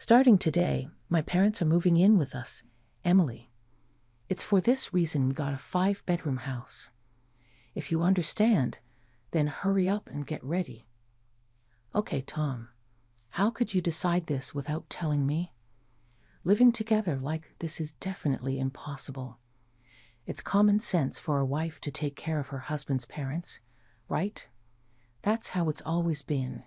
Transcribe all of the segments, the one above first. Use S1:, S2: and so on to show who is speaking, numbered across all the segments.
S1: Starting today, my parents are moving in with us, Emily. It's for this reason we got a 5-bedroom house. If you understand, then hurry up and get ready. Okay, Tom, how could you decide this without telling me? Living together like this is definitely impossible. It's common sense for a wife to take care of her husband's parents, right? That's how it's always been.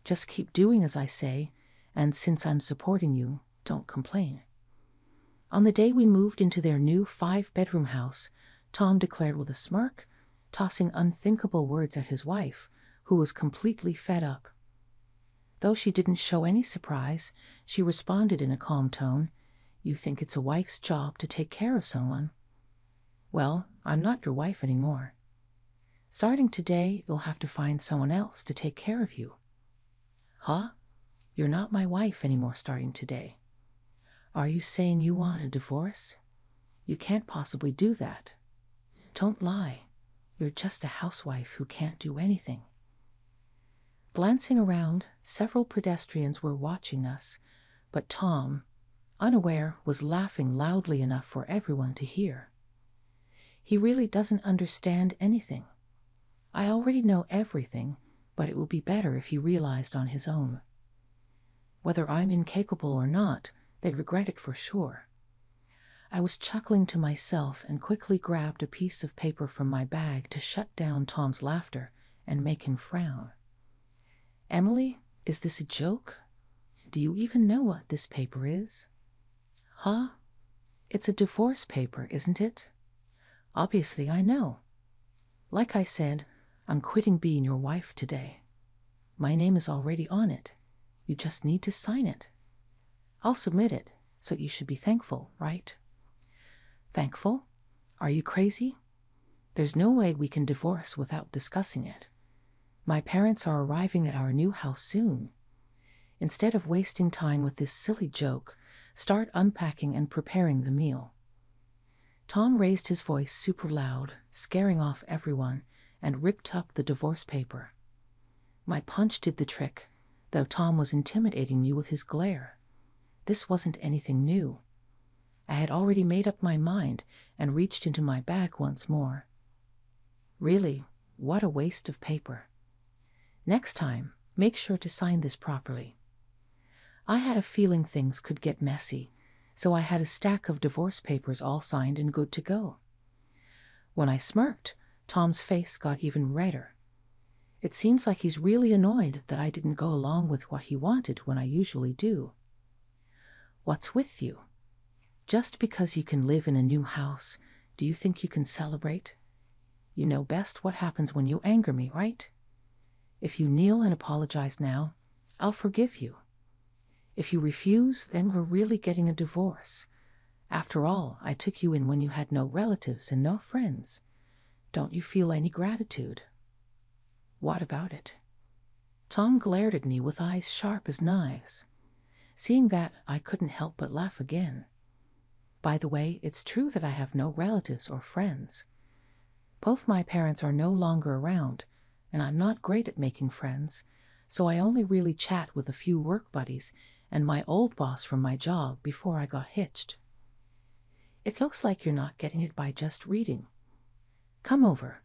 S1: Just keep doing as I say, and since I'm supporting you, don't complain. On the day we moved into their new 5-bedroom house, Tom declared with a smirk, tossing unthinkable words at his wife, who was completely fed up. Though she didn't show any surprise, she responded in a calm tone, "You think it's a wife's job to take care of someone? Well, I'm not your wife anymore. Starting today, you'll have to find someone else to take care of you." Huh? You're not my wife anymore starting today. Are you saying you want a divorce? You can't possibly do that. Don't lie. You're just a housewife who can't do anything. Glancing around, several pedestrians were watching us, but Tom, unaware, was laughing loudly enough for everyone to hear. He really doesn't understand anything. I already know everything, but it would be better if he realized on his own. Whether I'm incapable or not, they'd regret it for sure. I was chuckling to myself and quickly grabbed a piece of paper from my bag to shut down Tom's laughter and make him frown. Emily, is this a joke? Do you even know what this paper is? Huh? It's a divorce paper, isn't it? Obviously I know. Like I said, I'm quitting being your wife today. My name is already on it. You just need to sign it. I'll submit it, so you should be thankful, right? Thankful? Are you crazy? There's no way we can divorce without discussing it. My parents are arriving at our new house soon. Instead of wasting time with this silly joke, start unpacking and preparing the meal. Tom raised his voice super loud, scaring off everyone, and ripped up the divorce paper. My punch did the trick, though Tom was intimidating me with his glare. This wasn't anything new. I had already made up my mind and reached into my bag once more. Really, what a waste of paper. Next time, make sure to sign this properly. I had a feeling things could get messy, so I had a stack of divorce papers all signed and good to go. When I smirked, Tom's face got even redder. It seems like he's really annoyed that I didn't go along with what he wanted when I usually do. What's with you? Just because you can live in a new house, do you think you can celebrate? You know best what happens when you anger me, right? If you kneel and apologize now, I'll forgive you. If you refuse, then we're really getting a divorce. After all, I took you in when you had no relatives and no friends. Don't you feel any gratitude? What about it? Tom glared at me with eyes sharp as knives. Seeing that, I couldn't help but laugh again. By the way, it's true that I have no relatives or friends. Both my parents are no longer around, and I'm not great at making friends, so I only really chat with a few work buddies and my old boss from my job before I got hitched. It looks like you're not getting it by just reading. Come over.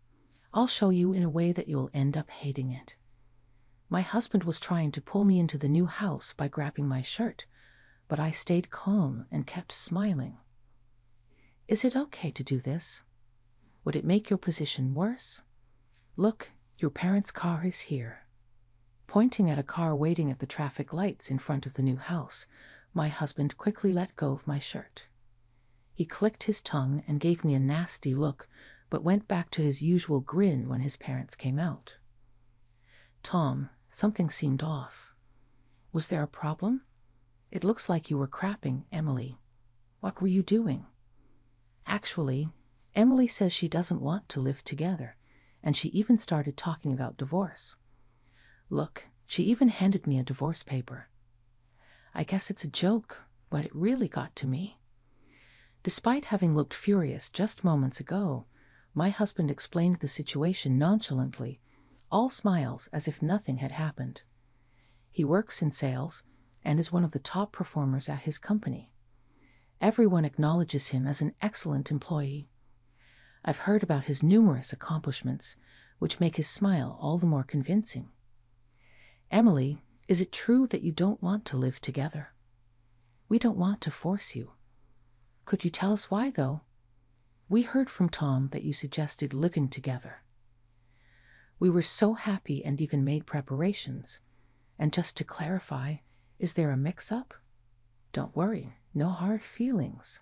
S1: I'll show you in a way that you'll end up hating it. My husband was trying to pull me into the new house by grabbing my shirt, but I stayed calm and kept smiling. Is it okay to do this? Would it make your position worse? Look, your parents' car is here. Pointing at a car waiting at the traffic lights in front of the new house, my husband quickly let go of my shirt. He clicked his tongue and gave me a nasty look, but went back to his usual grin when his parents came out. Tom, something seemed off. Was there a problem? It looks like you were crapping, Emily. What were you doing? Actually, Emily says she doesn't want to live together, and she even started talking about divorce. Look, she even handed me a divorce paper. I guess it's a joke, but it really got to me. Despite having looked furious just moments ago, my husband explained the situation nonchalantly, all smiles as if nothing had happened. He works in sales, and is one of the top performers at his company. Everyone acknowledges him as an excellent employee. I've heard about his numerous accomplishments, which make his smile all the more convincing. Emily, is it true that you don't want to live together? We don't want to force you. Could you tell us why, though? We heard from Tom that you suggested living together. We were so happy and even made preparations. And just to clarify, is there a mix-up? Don't worry, no hard feelings.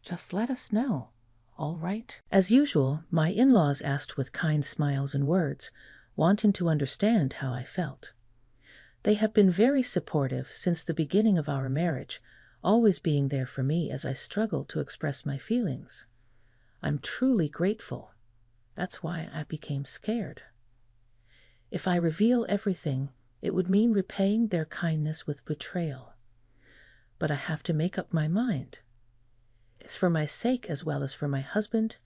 S1: Just let us know, all right? As usual, my in-laws asked with kind smiles and words, wanting to understand how I felt. They have been very supportive since the beginning of our marriage, always being there for me as I struggled to express my feelings. I'm truly grateful. That's why I became scared. If I reveal everything, it would mean repaying their kindness with betrayal. But I have to make up my mind. It's for my sake as well as for my husband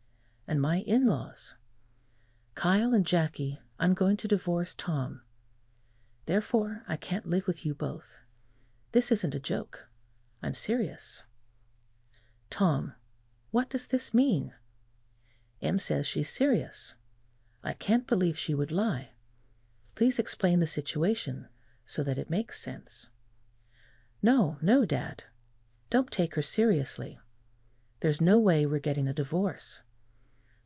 S1: and my in-laws. Kyle and Jackie, I'm going to divorce Tom. Therefore, I can't live with you both. This isn't a joke. I'm serious. Tom, what does this mean? Em says she's serious. I can't believe she would lie. Please explain the situation so that it makes sense. No, Dad. Don't take her seriously. There's no way we're getting a divorce.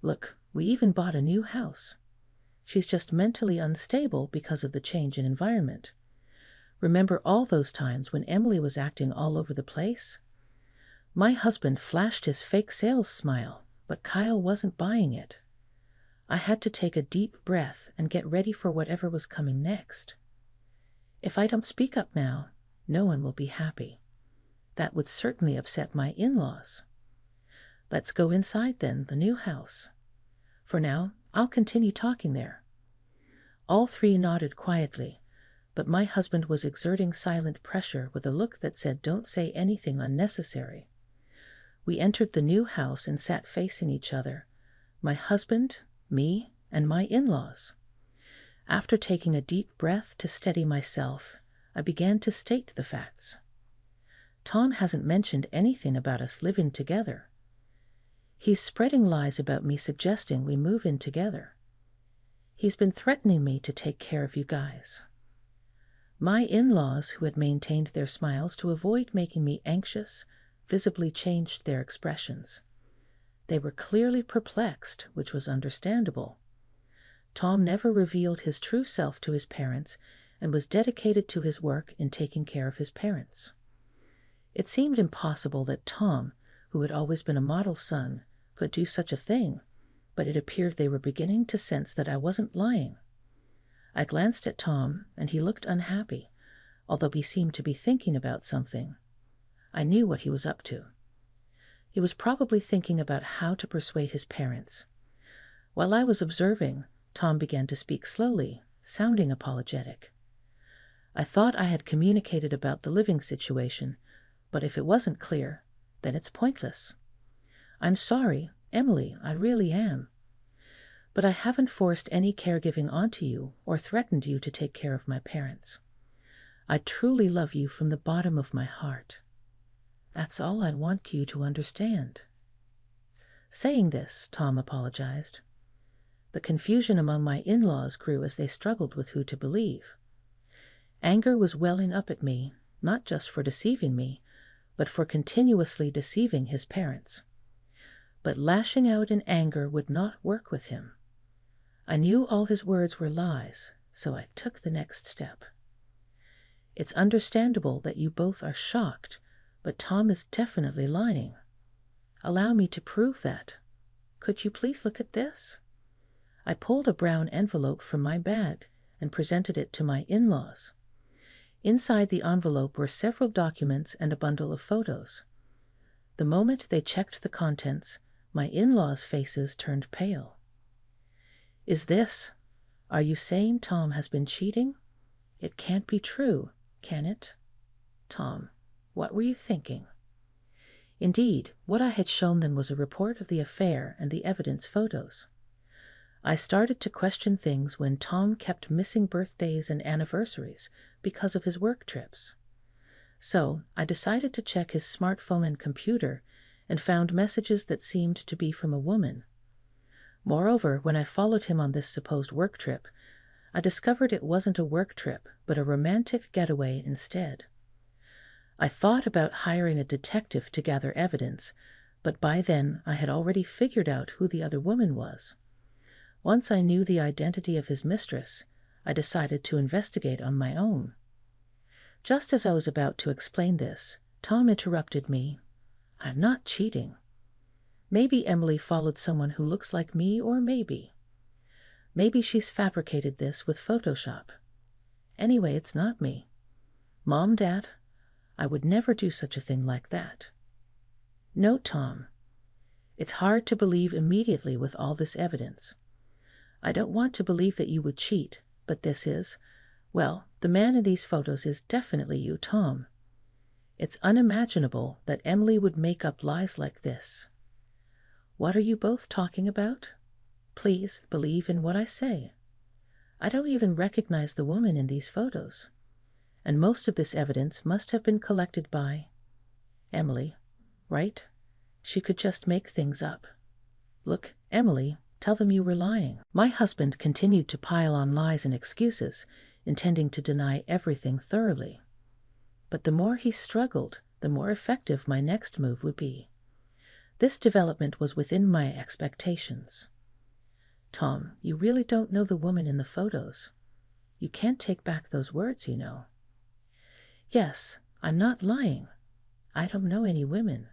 S1: Look, we even bought a new house. She's just mentally unstable because of the change in environment. Remember all those times when Emily was acting all over the place? My husband flashed his fake sales smile, but Kyle wasn't buying it. I had to take a deep breath and get ready for whatever was coming next. If I don't speak up now, no one will be happy. That would certainly upset my in-laws. Let's go inside then, the new house. For now, I'll continue talking there. All three nodded quietly, but my husband was exerting silent pressure with a look that said, "Don't say anything unnecessary." We entered the new house and sat facing each other, my husband, me, and my in-laws. After taking a deep breath to steady myself, I began to state the facts. Tom hasn't mentioned anything about us living together. He's spreading lies about me, suggesting we move in together. He's been threatening me to take care of you guys. My in-laws, who had maintained their smiles to avoid making me anxious, visibly changed their expressions. They were clearly perplexed, which was understandable. Tom never revealed his true self to his parents and was dedicated to his work in taking care of his parents. It seemed impossible that Tom, who had always been a model son, could do such a thing, but it appeared they were beginning to sense that I wasn't lying. I glanced at Tom, and he looked unhappy, although he seemed to be thinking about something. I knew what he was up to. He was probably thinking about how to persuade his parents. While I was observing, Tom began to speak slowly, sounding apologetic. I thought I had communicated about the living situation, but if it wasn't clear, then it's pointless. I'm sorry, Emily, I really am. But I haven't forced any caregiving onto you or threatened you to take care of my parents. I truly love you from the bottom of my heart. That's all I want you to understand. Saying this, Tom apologized. The confusion among my in-laws grew as they struggled with who to believe. Anger was welling up at me, not just for deceiving me, but for continuously deceiving his parents. But lashing out in anger would not work with him. I knew all his words were lies, so I took the next step. It's understandable that you both are shocked, but Tom is definitely lying. Allow me to prove that. Could you please look at this? I pulled a brown envelope from my bag and presented it to my in-laws. Inside the envelope were several documents and a bundle of photos. The moment they checked the contents, my in-laws' faces turned pale. Are you saying Tom has been cheating? It can't be true, can it? Tom, what were you thinking? Indeed, what I had shown them was a report of the affair and the evidence photos. I started to question things when Tom kept missing birthdays and anniversaries because of his work trips. So I decided to check his smartphone and computer and found messages that seemed to be from a woman. Moreover, when I followed him on this supposed work trip, I discovered it wasn't a work trip, but a romantic getaway instead. I thought about hiring a detective to gather evidence, but by then I had already figured out who the other woman was. Once I knew the identity of his mistress, I decided to investigate on my own. Just as I was about to explain this, Tom interrupted me. I'm not cheating. Maybe Emily followed someone who looks like me, or maybe she's fabricated this with Photoshop. Anyway, it's not me. Mom, Dad, I would never do such a thing like that. No, Tom. It's hard to believe immediately with all this evidence. I don't want to believe that you would cheat, but this is, well, the man in these photos is definitely you, Tom. It's unimaginable that Emily would make up lies like this. What are you both talking about? Please believe in what I say. I don't even recognize the woman in these photos. And most of this evidence must have been collected by Emily, right? She could just make things up. Look, Emily, tell them you were lying. My husband continued to pile on lies and excuses, intending to deny everything thoroughly. But the more he struggled, the more effective my next move would be. This development was within my expectations. Tom, you really don't know the woman in the photos. You can't take back those words, you know. Yes, I'm not lying. I don't know any women.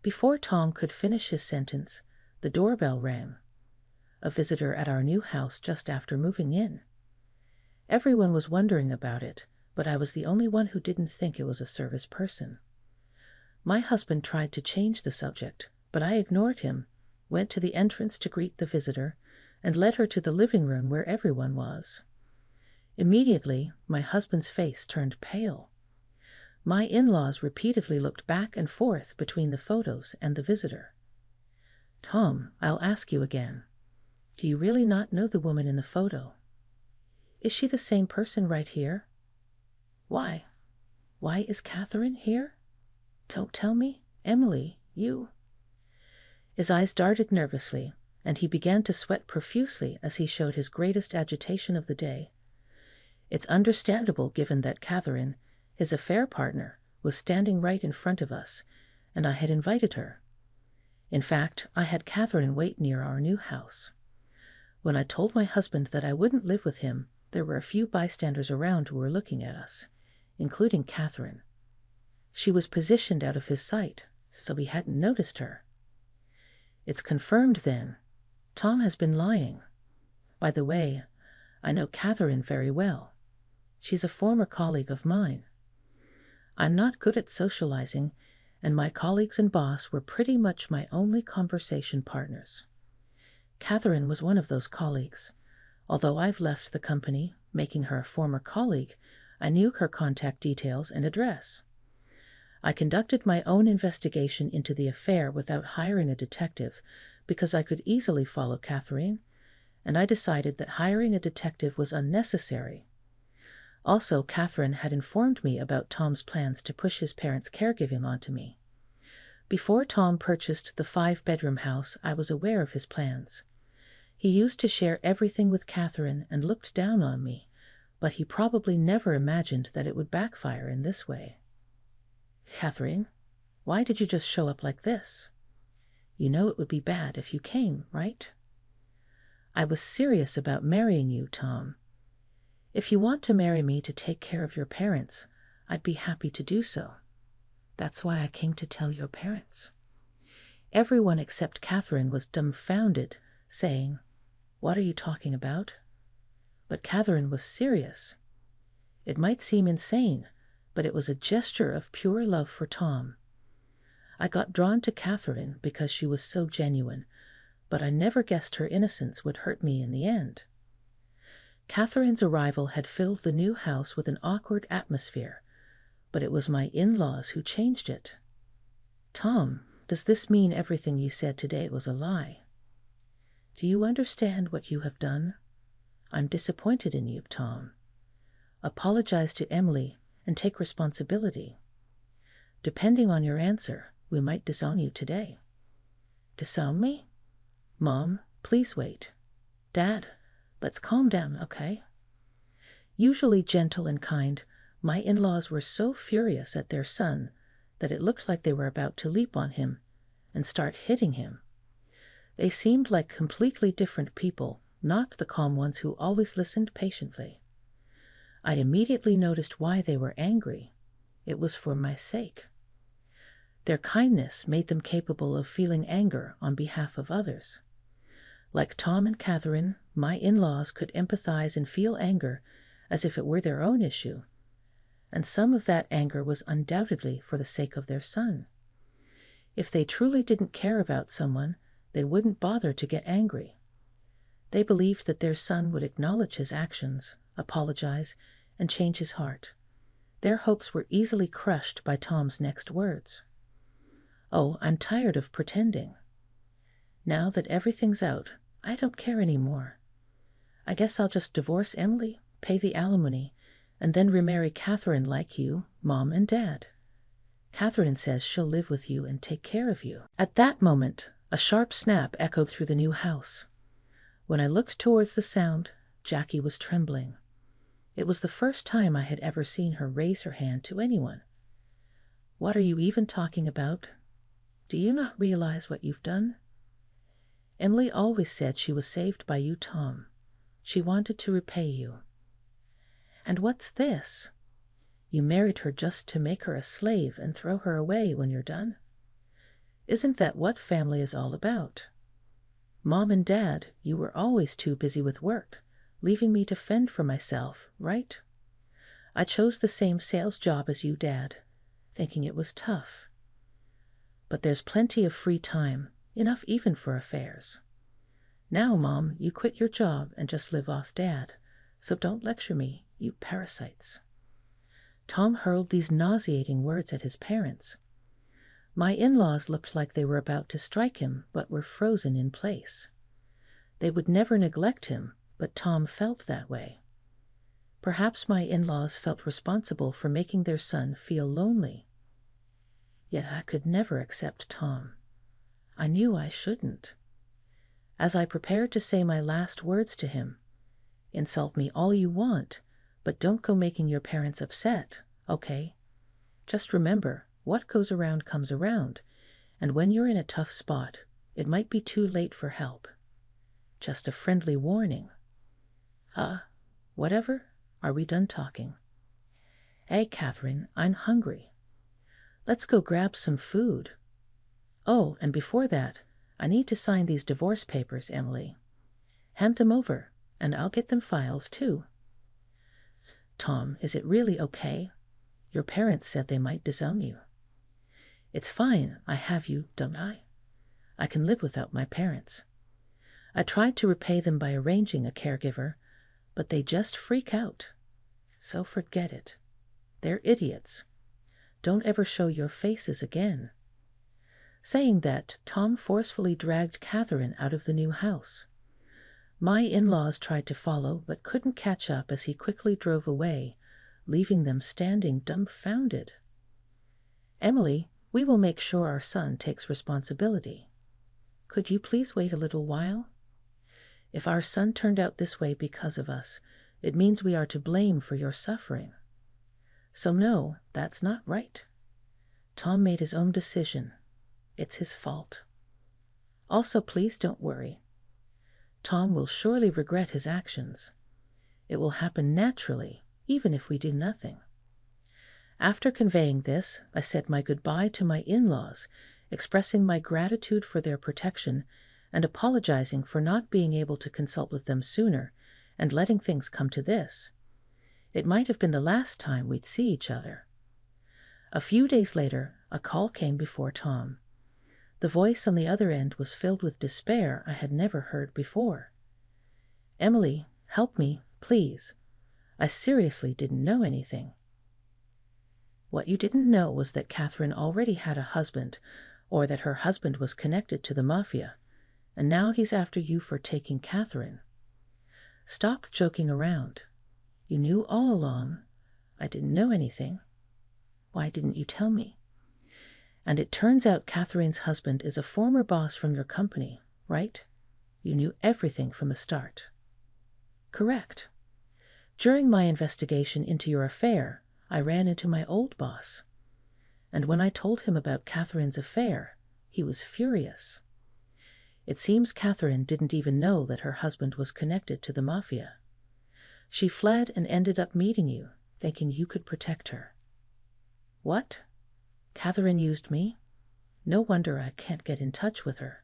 S1: Before Tom could finish his sentence, the doorbell rang. A visitor at our new house just after moving in. Everyone was wondering about it, but I was the only one who didn't think it was a service person. My husband tried to change the subject, but I ignored him, went to the entrance to greet the visitor, and led her to the living room where everyone was. Immediately, my husband's face turned pale. My in-laws repeatedly looked back and forth between the photos and the visitor. Tom, I'll ask you again. Do you really not know the woman in the photo? Is she the same person right here? Why? Why is Catherine here? Don't tell me. Emily, you... His eyes darted nervously, and he began to sweat profusely as he showed his greatest agitation of the day. It's understandable given that Catherine, his affair partner, was standing right in front of us, and I had invited her. In fact, I had Catherine wait near our new house. When I told my husband that I wouldn't live with him, there were a few bystanders around who were looking at us, including Catherine. She was positioned out of his sight, so he hadn't noticed her. It's confirmed then. Tom has been lying. By the way, I know Catherine very well. She's a former colleague of mine. I'm not good at socializing, and my colleagues and boss were pretty much my only conversation partners. Catherine was one of those colleagues. Although I've left the company, making her a former colleague, I knew her contact details and address. I conducted my own investigation into the affair without hiring a detective because I could easily follow Catherine, and I decided that hiring a detective was unnecessary. Also, Catherine had informed me about Tom's plans to push his parents' caregiving onto me. Before Tom purchased the 5-bedroom house, I was aware of his plans. He used to share everything with Catherine and looked down on me, but he probably never imagined that it would backfire in this way. Catherine, why did you just show up like this? You know it would be bad if you came, right? I was serious about marrying you, Tom. If you want to marry me to take care of your parents, I'd be happy to do so. That's why I came to tell your parents. Everyone except Catherine was dumbfounded, saying, "What are you talking about?" But Catherine was serious. It might seem insane, but it was a gesture of pure love for Tom. I got drawn to Catherine because she was so genuine, but I never guessed her innocence would hurt me in the end. Catherine's arrival had filled the new house with an awkward atmosphere, but it was my in-laws who changed it. Tom, does this mean everything you said today was a lie? Do you understand what you have done? I'm disappointed in you, Tom. Apologize to Emily and take responsibility. Depending on your answer, we might disown you today." "Disown me? Mom, please wait. Dad, let's calm down, okay?" Usually gentle and kind, my in-laws were so furious at their son that it looked like they were about to leap on him and start hitting him. They seemed like completely different people, not the calm ones who always listened patiently. I immediately noticed why they were angry. It was for my sake. Their kindness made them capable of feeling anger on behalf of others. Like Tom and Catherine, my in-laws could empathize and feel anger as if it were their own issue, and some of that anger was undoubtedly for the sake of their son. If they truly didn't care about someone, they wouldn't bother to get angry. They believed that their son would acknowledge his actions, apologize, and change his heart. Their hopes were easily crushed by Tom's next words. "Oh, I'm tired of pretending. Now that everything's out, I don't care anymore. I guess I'll just divorce Emily, pay the alimony, and then remarry Catherine like you, Mom and Dad. Catherine says she'll live with you and take care of you." At that moment, a sharp snap echoed through the new house. When I looked towards the sound, Jackie was trembling. It was the first time I had ever seen her raise her hand to anyone. "What are you even talking about? Do you not realize what you've done? Emily always said she was saved by you, Tom. She wanted to repay you. And what's this? You married her just to make her a slave and throw her away when you're done? Isn't that what family is all about? Mom and Dad, you were always too busy with work, leaving me to fend for myself, right? I chose the same sales job as you, Dad, thinking it was tough. But there's plenty of free time, enough even for affairs. Now, Mom, you quit your job and just live off Dad, so don't lecture me, you parasites." Tom hurled these nauseating words at his parents. My in-laws looked like they were about to strike him, but were frozen in place. They would never neglect him, but Tom felt that way. Perhaps my in-laws felt responsible for making their son feel lonely. Yet I could never accept Tom. I knew I shouldn't. As I prepared to say my last words to him, "Insult me all you want, but don't go making your parents upset, okay? Just remember, what goes around comes around, and when you're in a tough spot, it might be too late for help. Just a friendly warning." Whatever? Are we done talking? "Hey, Catherine, I'm hungry. Let's go grab some food. Oh, and before that, I need to sign these divorce papers, Emily. Hand them over, and I'll get them filed, too." "Tom, is it really okay? Your parents said they might disown you." "It's fine, I have you, don't I? I can live without my parents. I tried to repay them by arranging a caregiver, but they just freak out. So forget it. They're idiots. Don't ever show your faces again." Saying that, Tom forcefully dragged Catherine out of the new house. My in-laws tried to follow, but couldn't catch up as he quickly drove away, leaving them standing dumbfounded. "Emily, we will make sure our son takes responsibility. Could you please wait a little while? If our son turned out this way because of us, it means we are to blame for your suffering. So no, that's not right. Tom made his own decision. It's his fault. Also, please don't worry. Tom will surely regret his actions. It will happen naturally, even if we do nothing." After conveying this, I said my goodbye to my in-laws, expressing my gratitude for their protection and apologizing for not being able to consult with them sooner and letting things come to this. It might have been the last time we'd see each other. A few days later, a call came before Tom. The voice on the other end was filled with despair I had never heard before. "Emily, help me, please. I seriously didn't know anything." "What you didn't know was that Catherine already had a husband, or that her husband was connected to the mafia, and now he's after you for taking Catherine. Stop joking around. You knew all along. I didn't know anything. Why didn't you tell me? And it turns out Catherine's husband is a former boss from your company, right? You knew everything from the start. Correct. During my investigation into your affair, I ran into my old boss. And when I told him about Catherine's affair, he was furious. It seems Catherine didn't even know that her husband was connected to the mafia. She fled and ended up meeting you, thinking you could protect her. What? Catherine used me? No wonder I can't get in touch with her.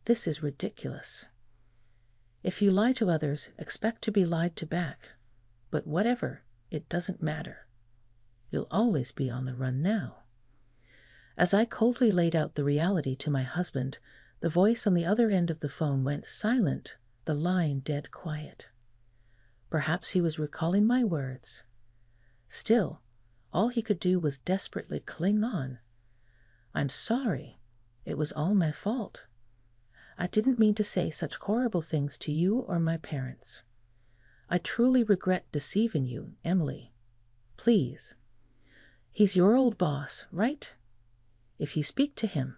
S1: This is ridiculous. If you lie to others, expect to be lied to back. But whatever, it doesn't matter. You'll always be on the run now. As I coldly laid out the reality to my husband, the voice on the other end of the phone went silent, the line dead quiet. Perhaps he was recalling my words. Still, all he could do was desperately cling on. I'm sorry. It was all my fault. I didn't mean to say such horrible things to you or my parents. I truly regret deceiving you, Emily. Please. He's your old boss, right? If you speak to him,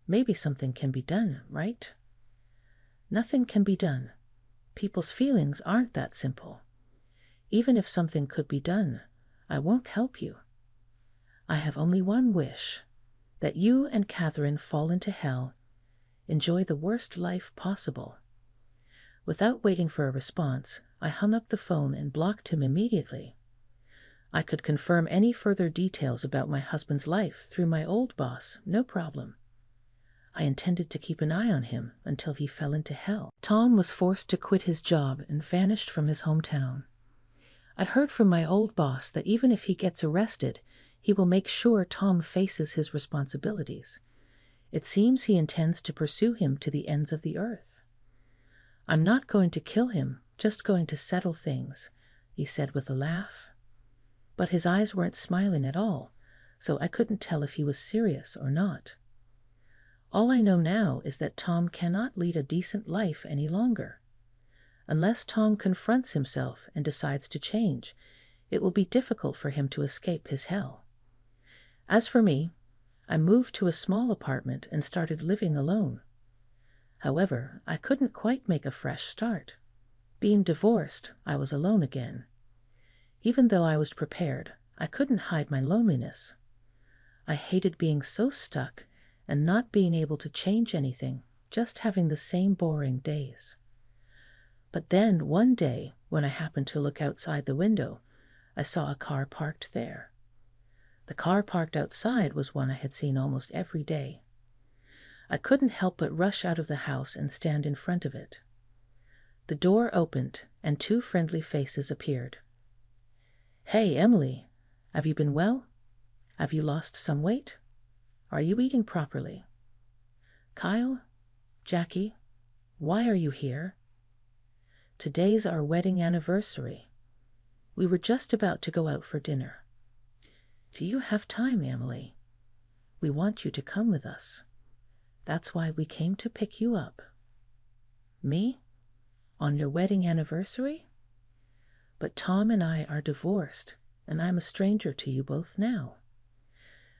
S1: maybe something can be done, right? Nothing can be done. People's feelings aren't that simple. Even if something could be done, I won't help you. I have only one wish, that you and Catherine fall into hell, enjoy the worst life possible. Without waiting for a response, I hung up the phone and blocked him immediately. I could confirm any further details about my husband's life through my old boss, no problem. I intended to keep an eye on him until he fell into hell. Tom was forced to quit his job and vanished from his hometown. I heard from my old boss that even if he gets arrested, he will make sure Tom faces his responsibilities. It seems he intends to pursue him to the ends of the earth. I'm not going to kill him, just going to settle things, he said with a laugh. But his eyes weren't smiling at all, so I couldn't tell if he was serious or not. All I know now is that Tom cannot lead a decent life any longer. Unless Tom confronts himself and decides to change, it will be difficult for him to escape his hell. As for me, I moved to a small apartment and started living alone. However, I couldn't quite make a fresh start. Being divorced, I was alone again. Even though I was prepared, I couldn't hide my loneliness. I hated being so stuck and not being able to change anything, just having the same boring days. But then, one day, when I happened to look outside the window, I saw a car parked there. The car parked outside was one I had seen almost every day. I couldn't help but rush out of the house and stand in front of it. The door opened, and two friendly faces appeared. "Hey, Emily, have you been well? Have you lost some weight? Are you eating properly? Kyle? Jackie? Why are you here? Today's our wedding anniversary. We were just about to go out for dinner. Do you have time, Emily? We want you to come with us. That's why we came to pick you up." Me? On your wedding anniversary? But Tom and I are divorced, and I'm a stranger to you both now.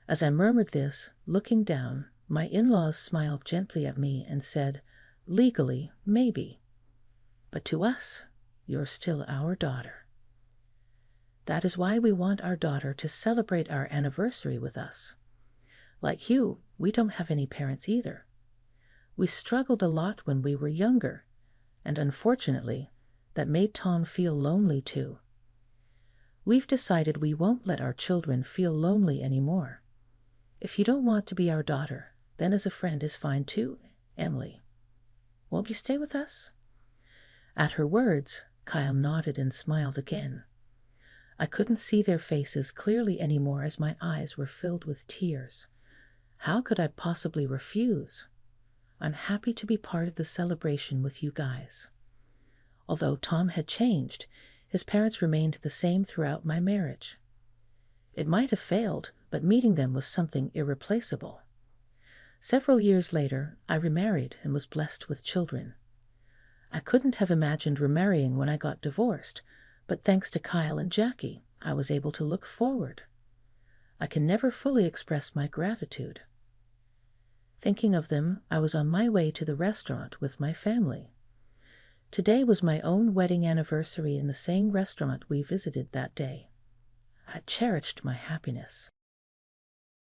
S1: As I murmured this, looking down, my in-laws smiled gently at me and said, "Legally, maybe. But to us, you're still our daughter. That is why we want our daughter to celebrate our anniversary with us. Like you, we don't have any parents either. We struggled a lot when we were younger, and unfortunately, that made Tom feel lonely too. We've decided we won't let our children feel lonely anymore. If you don't want to be our daughter, then as a friend is fine too, Emily. Won't you stay with us?" At her words, Kyle nodded and smiled again. I couldn't see their faces clearly anymore as my eyes were filled with tears. How could I possibly refuse? I'm happy to be part of the celebration with you guys. Although Tom had changed, his parents remained the same throughout my marriage. It might have failed, but meeting them was something irreplaceable. Several years later, I remarried and was blessed with children. I couldn't have imagined remarrying when I got divorced, but thanks to Kyle and Jackie, I was able to look forward. I can never fully express my gratitude. Thinking of them, I was on my way to the restaurant with my family. Today was my own wedding anniversary in the same restaurant we visited that day. I cherished my happiness.